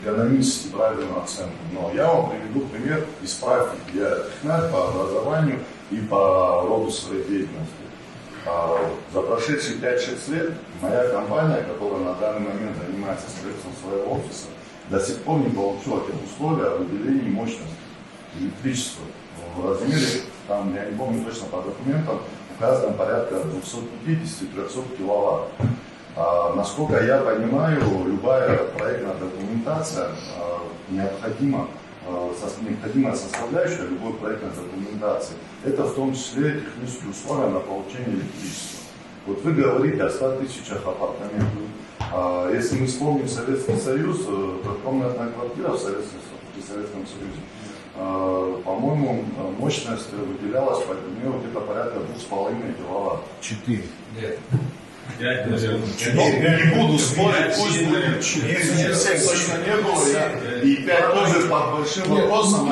экономически правильную оценку. Но я вам приведу пример из практики. Я технарь по образованию и по роду своей деятельности. За прошедшие 5-6 лет моя компания, которая на данный момент занимается строительством своего офиса, до сих пор не получила тех условий о выделении мощности электричества в размере, там, я не помню точно по документам, указано порядка 250-300 киловатт. Насколько я понимаю, любая проектная документация необходимая составляющая любой проектной документации, это в том числе технические условия на получение электричества. Вот вы говорите о 100 тысячах апартаментов. Если мы вспомним Советский Союз, трехкомнатная квартира в Советском Союзе, по-моему, мощность выделялась по где-то порядка 2,5 киловатт. 4. Нет. Не буду спорить, пусть будет 4, 7 точно не было, и 5 тоже под большим вопросом.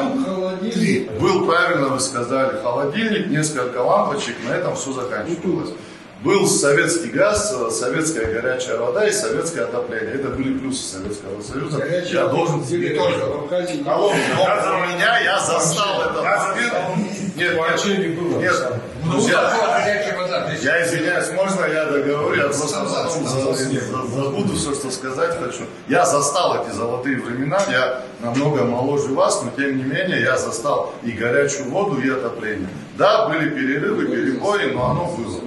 Был, правильно вы сказали, холодильник, несколько лампочек, на этом все заканчивалось. Был советский газ, советская горячая вода и советское отопление. Это были плюсы Советского Союза. Я должен тебе тоже. Но у меня я застал этот момент. Нет, я извиняюсь, можно я договорю? Я просто потом забуду все, что сказать хочу. Я застал эти золотые времена, я намного моложе вас, но тем не менее я застал и горячую воду, и отопление. Да, были перерывы, перебои, но оно было.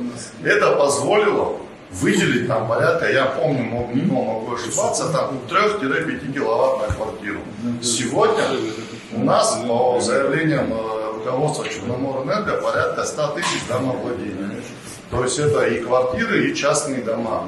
Это позволило выделить там порядка, я помню, могу ошибаться, там 3-5 киловатт на квартиру. Сегодня у нас по заявлениям руководства Черноморэнерго порядка 100 тысяч домовладений. То есть это и квартиры, и частные дома.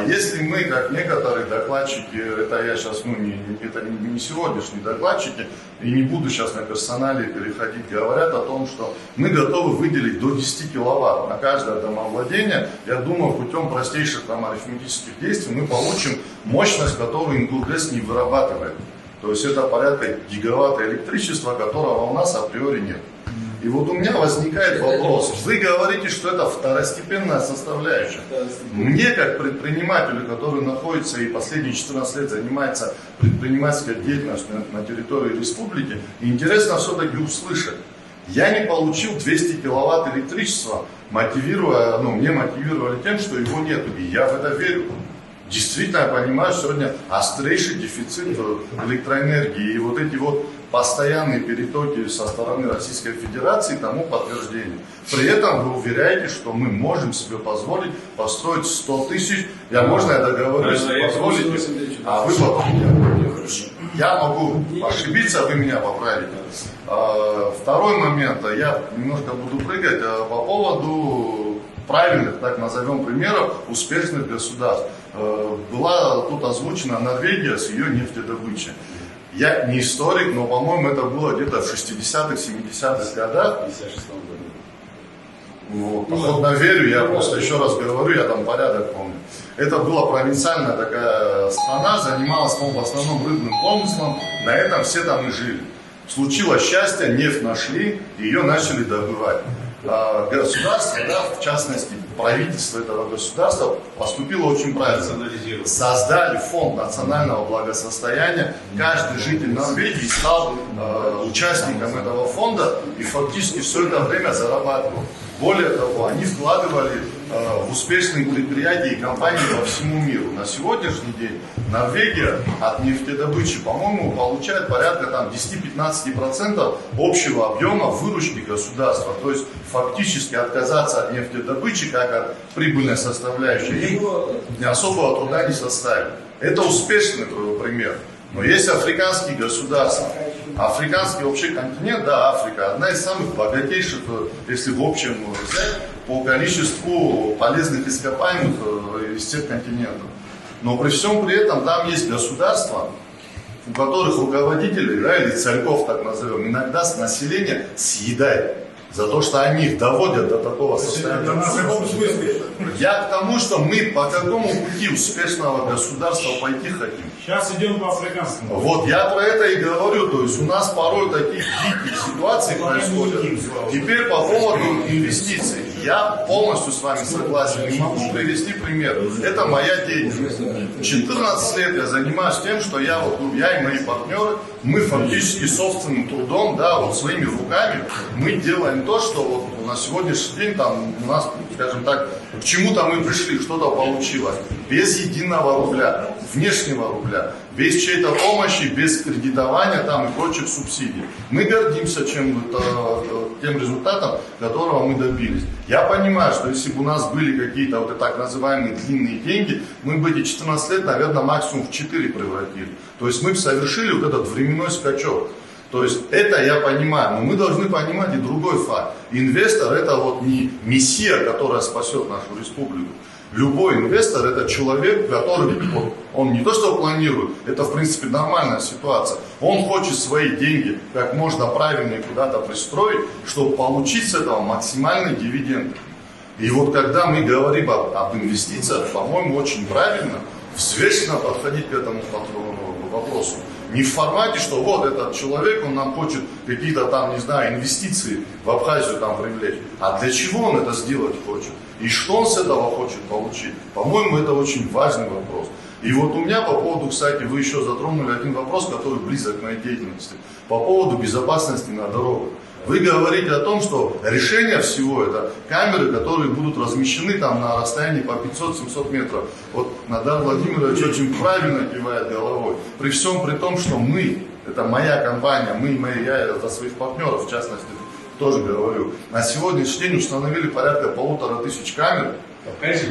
Если мы, как некоторые докладчики, это я сейчас, это не сегодняшние докладчики, и не буду сейчас на персонале переходить, говорят о том, что мы готовы выделить до 10 киловатт на каждое домовладение. Я думаю, путем простейших там арифметических действий мы получим мощность, которую Индургэс не вырабатывает. То есть это порядка гигаватта электричества, которого у нас априори нет. И вот у меня возникает вопрос. Вы говорите, что это второстепенная составляющая. Мне, как предпринимателю, который находится и последние 14 лет занимается предпринимательской деятельностью на территории республики, интересно все-таки услышать. Я не получил 200 киловатт электричества, мне мотивировали тем, что его нет. И я в это верю. Действительно, я понимаю, сегодня острейший дефицит электроэнергии. И вот эти вот постоянные перетоки со стороны Российской Федерации тому подтверждение. При этом вы уверяете, что мы можем себе позволить построить 100 тысяч. Можно я договорюсь, позволите? А вы потом я могу ошибиться, вы меня поправите. Второй момент, я немножко буду прыгать по поводу правильных, так назовем, примеров успешных государств. Была тут озвучена Норвегия с ее нефтедобычей. Я не историк, но, по-моему, это было где-то в 60-х, 70-х годах. В 56-м году. Охотно верю, я просто еще раз говорю, я там порядок помню. Это была провинциальная такая страна, занималась в основном рыбным промыслом, на этом все там и жили. Случилось счастье, нефть нашли, ее начали добывать. Государство, в частности правительство этого государства, поступило очень правильно. Создали фонд национального благосостояния. Каждый житель Норвегии стал участником этого фонда и фактически все это время зарабатывал. Более того, они вкладывали в успешные предприятия и компании по всему миру. На сегодняшний день Норвегия от нефтедобычи, по-моему, получает порядка 10-15% общего объема выручки государства. То есть фактически отказаться от нефтедобычи как от прибыльной составляющей им не особого труда не составит. Это успешный пример. Но есть африканские государства. Африканский вообще континент, да, Африка, одна из самых богатейших, если в общем взять, по количеству полезных ископаемых из всех континентов. Но при всем при этом там есть государства, у которых руководители, или царьков, так назовем, иногда с населения съедают. За то, что они их доводят до такого состояния. Я к тому, что мы по какому пути успешного государства пойти хотим. Сейчас идем по африканскому. Вот я про это и говорю. То есть у нас порой такие дикие ситуации происходят. Теперь по поводу инвестиций. Я полностью с вами согласен. Не могу привести пример. Это моя деятельность. 14 лет я занимаюсь тем, что я и мои партнеры, мы фактически собственным трудом, да, вот своими руками, мы делаем то, что вот на сегодняшний день там у нас, скажем так, к чему-то мы пришли, что-то получилось. Без единого рубля, внешнего рубля, без чьей-то помощи, без кредитования там и прочих субсидий. Мы гордимся тем результатом, которого мы добились. Я понимаю, что если бы у нас были какие-то вот так называемые длинные деньги, мы бы эти 14 лет, наверное, максимум в 4 превратили. То есть мы бы совершили вот этот временной скачок. То есть это я понимаю, но мы должны понимать и другой факт. Инвестор это вот не мессия, которая спасет нашу республику. Любой инвестор это человек, который, он не то что планирует, это в принципе нормальная ситуация. Он хочет свои деньги как можно правильнее куда-то пристроить, чтобы получить с этого максимальный дивиденд. И вот когда мы говорим об инвестициях, по-моему, очень правильно, взвешенно подходить к этому вопросу. Не в формате, что вот этот человек, он нам хочет какие-то там, не знаю, инвестиции в Абхазию там привлечь. А для чего он это сделать хочет? И что он с этого хочет получить? По-моему, это очень важный вопрос. И вот у меня по поводу, кстати, вы еще затронули один вопрос, который близок к моей деятельности. По поводу безопасности на дорогах. Вы говорите о том, что решение всего это камеры, которые будут размещены там на расстоянии по 500-700 метров. Вот Надар Владимирович очень правильно кивает головой. При всем при том, что мы, это моя компания, я за своих партнеров, в частности, тоже говорю, на сегодняшний день установили порядка 1500 камер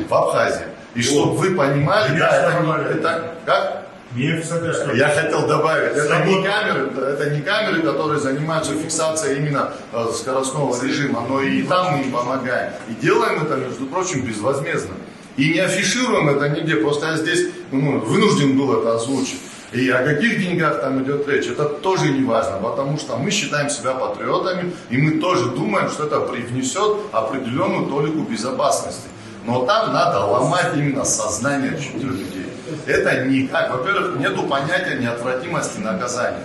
в Абхазии. И чтобы вы понимали, это как? Я хотел добавить, это не камеры, которые занимаются фиксацией именно скоростного режима, но и там мы им помогаем. И делаем это, между прочим, безвозмездно. И не афишируем это нигде, просто я здесь вынужден был это озвучить. И о каких деньгах там идет речь, это тоже не важно, потому что мы считаем себя патриотами, и мы тоже думаем, что это привнесет определенную толику безопасности. Но там надо ломать именно сознание людей. Это никак. Во-первых, нету понятия неотвратимости наказания.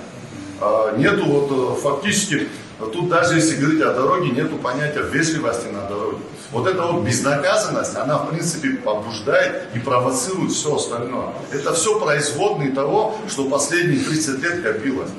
Нету фактически, тут даже если говорить о дороге, нету понятия вежливости на дороге. Вот эта вот безнаказанность, она в принципе побуждает и провоцирует все остальное. Это все производные того, что последние 30 лет копилось.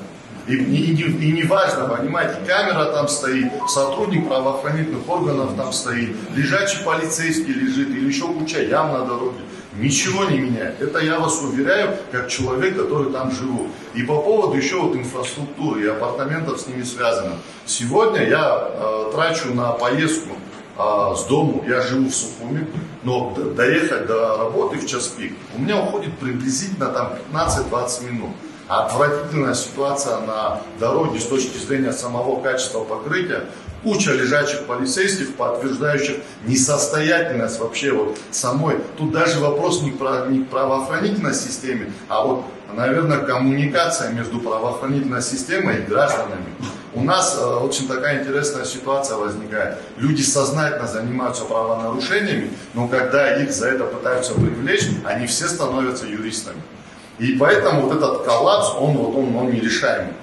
И не важно, понимаете, камера там стоит, сотрудник правоохранительных органов там стоит, лежачий полицейский лежит или еще куча ям на дороге. Ничего не меняет. Это я вас уверяю, как человек, который там живу. И по поводу еще инфраструктуры и апартаментов с ними связано. Сегодня я трачу на поездку с дому, я живу в Сухуми, но доехать до работы в час пик у меня уходит приблизительно там 15-20 минут. Отвратительная ситуация на дороге с точки зрения самого качества покрытия. Куча лежачих полицейских, подтверждающих несостоятельность вообще самой. Тут даже вопрос не к правоохранительной системе, а наверное, коммуникация между правоохранительной системой и гражданами. У нас очень такая интересная ситуация возникает. Люди сознательно занимаются правонарушениями, но когда их за это пытаются привлечь, они все становятся юристами. И поэтому этот коллапс, он нерешаемый.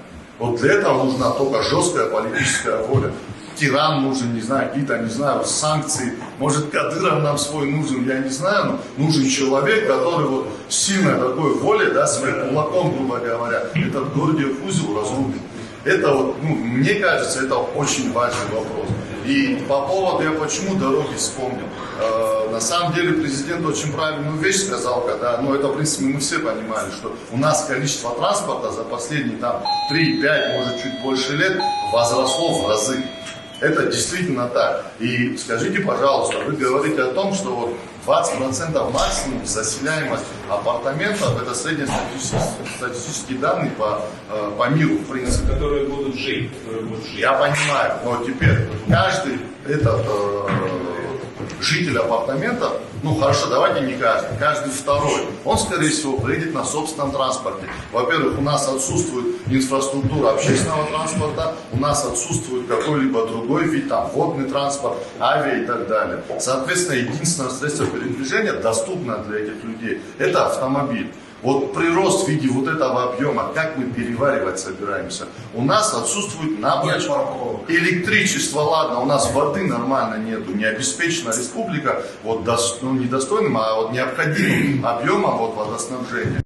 Для этого нужна только жесткая политическая воля. Тиран нужен, не знаю, какие-то, санкции. Может, Кадыров нам свой нужен, я не знаю, но нужен человек, который с сильной такой волей, своим кулаком, грубо говоря, этот Гордиев узел разрубит. Это мне кажется, это очень важный вопрос. И по поводу, я почему дороги вспомнил. На самом деле президент очень правильную вещь сказал, когда, это в принципе мы все понимали, что у нас количество транспорта за последние 3-5, может чуть больше лет возросло в разы. Это действительно так. И скажите, пожалуйста, вы говорите о том, что 20% максимум заселяемость апартаментов, это среднестатистические данные по миру, в принципе. Которые будут жить. Я понимаю, но теперь каждый этот житель апартамента, хорошо, давайте не каждый второй, он, скорее всего, приедет на собственном транспорте. Во-первых, у нас отсутствует инфраструктура общественного транспорта, у нас отсутствует какой-либо другой вид, водный транспорт, авиа и так далее. Соответственно, единственное средство передвижения, доступное для этих людей, это автомобиль. Вот прирост в виде вот этого объема, как мы переваривать собираемся. У нас отсутствует напрочь электричество, ладно, у нас воды нормально нету, не обеспечена республика вот, ну, недостойным, а вот необходимым объемом вот, водоснабжения.